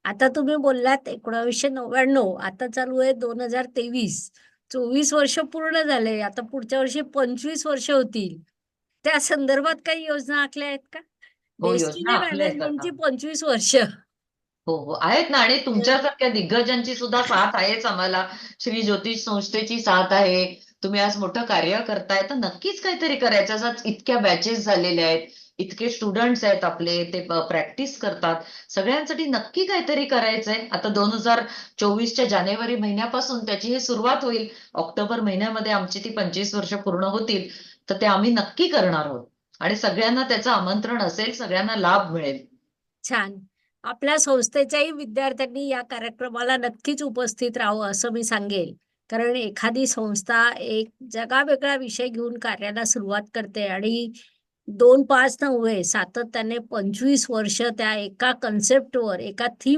आता तुम्ही बोललात 1999, आता चालू आहे 2023. 24 वर्ष पूर्ण झाले. आता पुढच्या वर्षी 25 वर्ष होतील. त्या संदर्भात काही योजना आखल्या आहेत का? हो, योजना डेस्टिनी आखल्या आहेत आता. मॅनेजमेंटची 25 वर्ष. हो हो आहेत ना, आणि तुमच्यासारख्या दिग्गजांची सुद्धा साथ आहेच आम्हाला. श्री ज्योतिष संस्थेची साथ आहे. तुम्ही आज मोठं कार्य करताय, तर नक्कीच काहीतरी करायचं. आज इतक्या बॅचेस झालेल्या आहेत, इतके स्टुडंट्स आहेत आपले, ते प्रॅक्टिस करतात. सगळ्यांसाठी नक्की काहीतरी करायचंय. आता 2024च्या जानेवारी महिन्यापासून त्याची ही सुरुवात होईल. ऑक्टोबर महिन्यामध्ये आमची ती 25 वर्ष पूर्ण होतील. तर ते आम्ही नक्की करणार आहोत, आणि सगळ्यांना त्याचं आमंत्रण असेल, सगळ्यांना लाभ मिळेल. छान. आपल्या संस्थेच्याही विद्यार्थ्यांनी या कार्यक्रमाला नक्कीच उपस्थित राहावं असं मी सांगेल. कारण एखादी संस्था एक जगावेगळा विषय घेऊन कार्याला सुरुवात करते आणि 2-5 नव्हे, सातत्याने 25 वर्ष त्या एका कन्सेप्टवर, एका थीम